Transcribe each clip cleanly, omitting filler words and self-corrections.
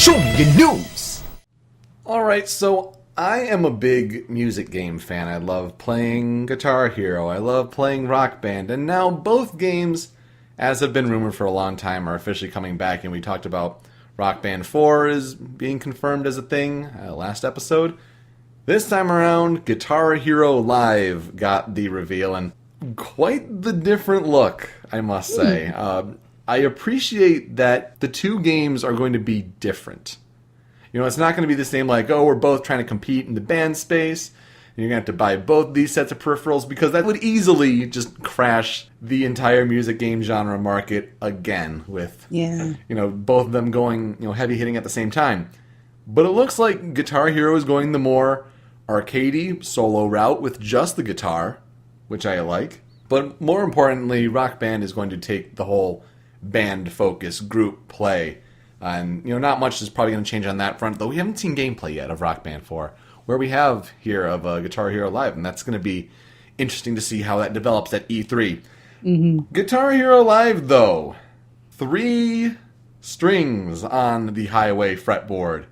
Show me your news! Alright, so I am a big music game fan. I love playing Guitar Hero, I love playing Rock Band, and now both games, as have been rumored for a long time, are officially coming back, and we talked about Rock Band 4 is being confirmed as a thing last episode. This time around, Guitar Hero Live got the reveal, and quite the different look, I must say. I appreciate that the two games are going to be different. You know, it's not going to be the same like, oh, we're both trying to compete in the band space, and you're going to have to buy both these sets of peripherals, because that would easily just crash the entire music game genre market again with, both of them going, heavy hitting at the same time. But it looks like Guitar Hero is going the more arcadey solo route with just the guitar, which I like. But more importantly, Rock Band is going to take the whole band focus, group play. And, not much is probably going to change on that front, though we haven't seen gameplay yet of Rock Band 4, where we have here of Guitar Hero Live, and that's going to be interesting to see how that develops at E3. Guitar Hero Live, though, 3 strings on the highway fretboard,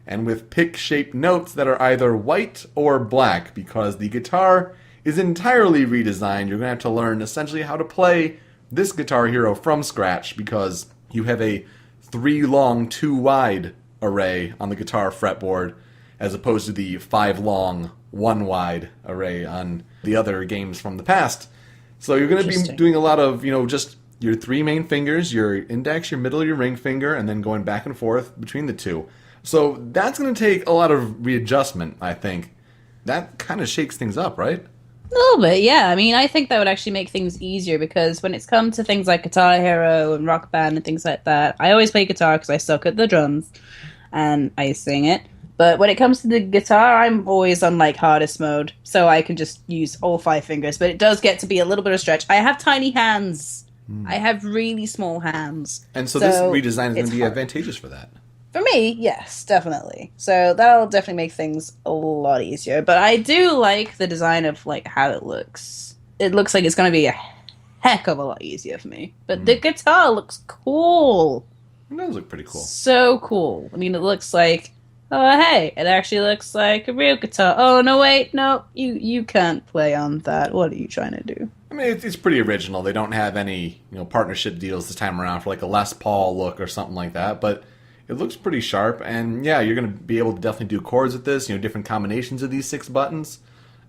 and with pick-shaped notes that are either white or black, because the guitar is entirely redesigned. You're going to have to learn essentially how to play this Guitar Hero from scratch, because you have a 3 long, 2 wide array on the guitar fretboard, as opposed to the 5 long, 1 wide array on the other games from the past. So you're going to be doing a lot of, just your 3 main fingers, your index, your middle, your ring finger, and then going back and forth between the 2. So that's going to take a lot of readjustment, I think. That kind of shakes things up, right? A little bit, yeah. I mean, I think that would actually make things easier, because when it's come to things like Guitar Hero and Rock Band and things like that, I always play guitar because I suck at the drums and I sing it. But when it comes to the guitar, I'm always on hardest mode, so I can just use all 5 fingers. But it does get to be a little bit of a stretch. I have tiny hands. I have really small hands. And so this redesign is going to be advantageous for that. For me, yes, definitely. So that'll definitely make things a lot easier. But I do like the design of how it looks. It looks like it's going to be a heck of a lot easier for me. But the guitar looks cool. It does look pretty cool. So cool. I mean, it looks like, oh hey, it actually looks like a real guitar. Oh no, wait, no, you can't play on that. What are you trying to do? I mean, it's pretty original. They don't have any partnership deals this time around for a Les Paul look or something like that. But it looks pretty sharp, and yeah, you're going to be able to definitely do chords with this, different combinations of these 6 buttons.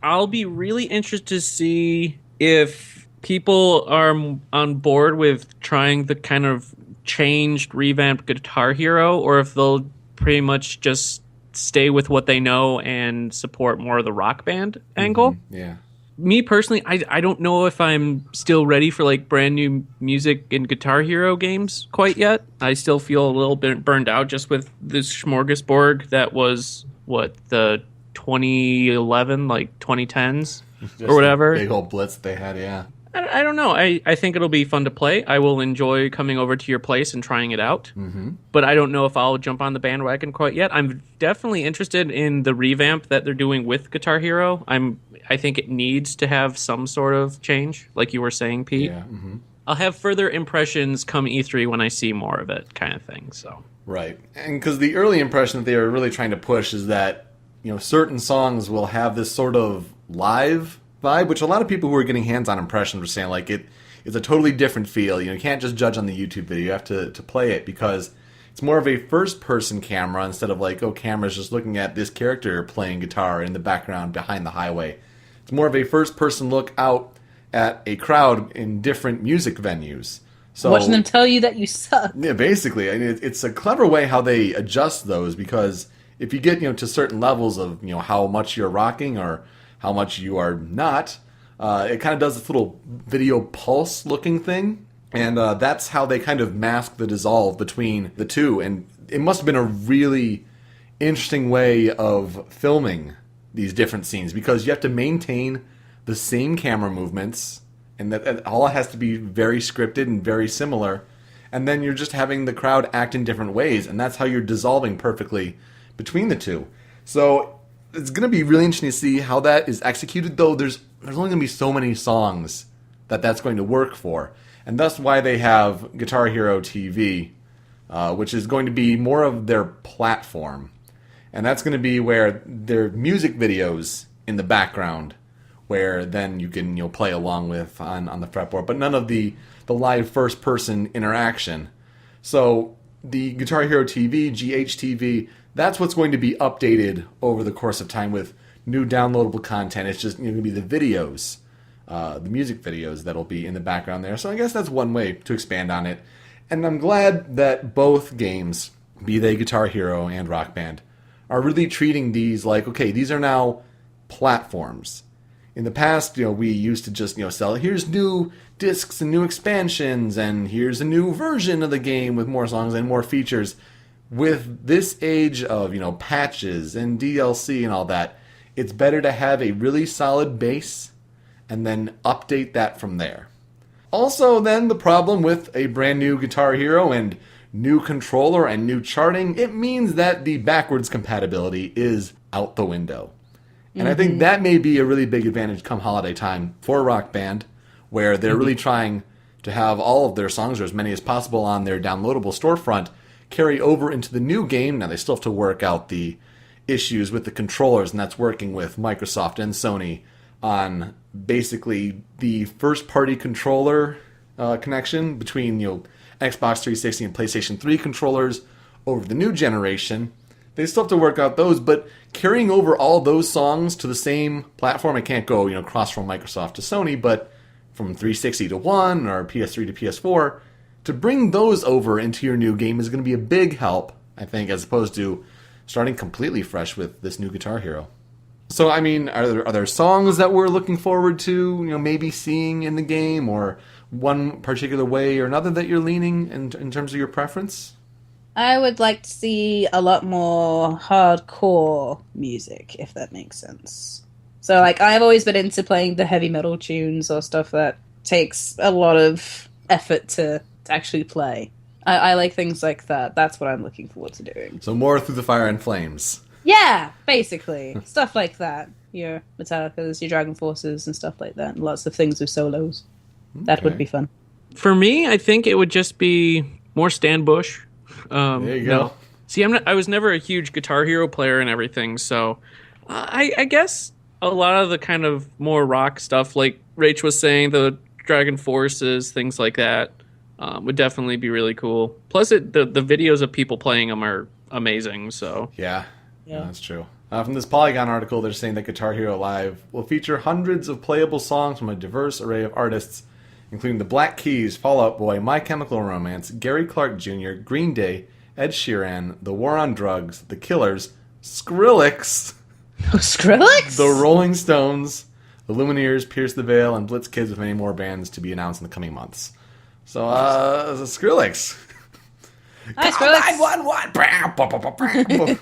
I'll be really interested to see if people are on board with trying the kind of changed, revamped Guitar Hero, or if they'll pretty much just stay with what they know and support more of the Rock Band angle. Yeah. Me personally, I don't know if I'm still ready for brand new music in Guitar Hero games quite yet. I still feel a little bit burned out just with this smorgasbord that was the 2011, 2010s or whatever. Big old blitz they had, yeah. I don't know. I think it'll be fun to play. I will enjoy coming over to your place and trying it out. But I don't know if I'll jump on the bandwagon quite yet. I'm definitely interested in the revamp that they're doing with Guitar Hero. I think it needs to have some sort of change, like you were saying, Pete. Yeah. I'll have further impressions come E3 when I see more of it, kind of thing. So right, and because the early impression that they were really trying to push is that certain songs will have this sort of live vibe, which a lot of people who are getting hands-on impressions were saying it's a totally different feel. You can't just judge on the YouTube video; you have to play it, because it's more of a first-person camera instead of camera's just looking at this character playing guitar in the background behind the highway. It's more of a first-person look out at a crowd in different music venues. So watching them tell you that you suck. Yeah, basically. I mean, it's a clever way how they adjust those, because if you get to certain levels of how much you're rocking or how much you are not, it kind of does this little video pulse looking thing, and that's how they kind of mask the dissolve between the two. And it must have been a really interesting way of filming these different scenes, because you have to maintain the same camera movements, and that all has to be very scripted and very similar, and then you're just having the crowd act in different ways, and that's how you're dissolving perfectly between the two. So it's going to be really interesting to see how that is executed, though there's only going to be so many songs that's going to work for, and that's why they have Guitar Hero TV which is going to be more of their platform. And that's going to be where their music videos in the background, where then you can play along with on the fretboard, but none of the live first-person interaction. So the Guitar Hero TV, GHTV, that's what's going to be updated over the course of time with new downloadable content. It's just going to be the videos, the music videos that'll be in the background there. So I guess that's one way to expand on it. And I'm glad that both games, be they Guitar Hero and Rock Band, are really treating these like, okay, these are now platforms. In the past, we used to just, sell, here's new discs and new expansions, and here's a new version of the game with more songs and more features. With this age of, patches and DLC and all that, it's better to have a really solid base and then update that from there. Also, then, the problem with a brand new Guitar Hero and new controller and new charting, it means that the backwards compatibility is out the window. And I think that may be a really big advantage come holiday time for Rock Band, where they're really trying to have all of their songs, or as many as possible, on their downloadable storefront carry over into the new game. Now, they still have to work out the issues with the controllers, and that's working with Microsoft and Sony on basically the first-party controller connection between Xbox 360 and PlayStation 3 controllers over the new generation. They still have to work out those, but carrying over all those songs to the same platform, it can't go, cross from Microsoft to Sony, but from 360 to 1 or PS3 to PS4, to bring those over into your new game is going to be a big help, I think, as opposed to starting completely fresh with this new Guitar Hero. So, I mean, are there songs that we're looking forward to, maybe seeing in the game, or one particular way or another that you're leaning in terms of your preference? I would like to see a lot more hardcore music, if that makes sense. So, I've always been into playing the heavy metal tunes or stuff that takes a lot of effort to actually play. I like things like that. That's what I'm looking forward to doing. So more Through the Fire and Flames. Yeah, basically. Stuff like that. Your Metallicas, your Dragon Forces, and stuff like that. And lots of things with solos. That would be fun. For me, I think it would just be more Stan Bush. There you go. No. See, I was never a huge Guitar Hero player and everything, so I guess a lot of the kind of more rock stuff, like Rach was saying, the Dragon Forces, things like that, would definitely be really cool. Plus, the videos of people playing them are amazing. So yeah, that's true. From this Polygon article, they're saying that Guitar Hero Live will feature hundreds of playable songs from a diverse array of artists, including the Black Keys, Fall Out Boy, My Chemical Romance, Gary Clark Jr., Green Day, Ed Sheeran, The War on Drugs, The Killers, Skrillex, Skrillex? The Rolling Stones, The Lumineers, Pierce the Veil, and Blitz Kids, with many more bands to be announced in the coming months. So, Skrillex. Hi, Skrillex. 911.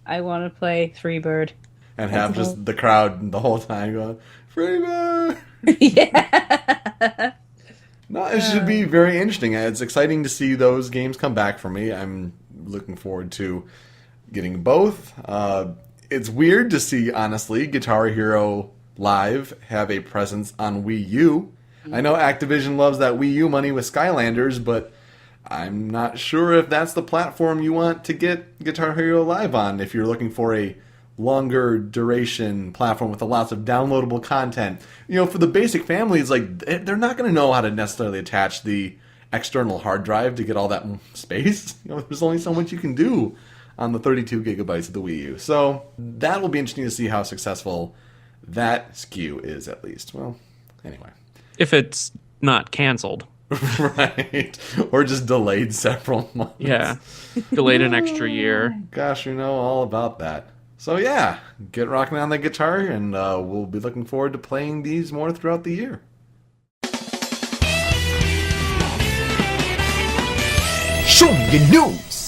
I want to play Freebird. And have just the crowd the whole time going, Freebird! Yeah. No, it should be very interesting. It's exciting to see those games come back for me. I'm looking forward to getting both. It's weird to see, honestly, Guitar Hero Live have a presence on Wii U. I know Activision loves that Wii U money with Skylanders, but I'm not sure if that's the platform you want to get Guitar Hero Live on if you're looking for a longer duration platform with lots of downloadable content. For the basic families, they're not going to know how to necessarily attach the external hard drive to get all that space. There's only so much you can do on the 32 gigabytes of the Wii U. So that will be interesting to see how successful that SKU is, at least. Well, anyway. If it's not canceled. Right. Or just delayed several months. Yeah. Delayed an extra year. Gosh, all about that. So yeah, get rocking on the guitar, and we'll be looking forward to playing these more throughout the year. Show me your news.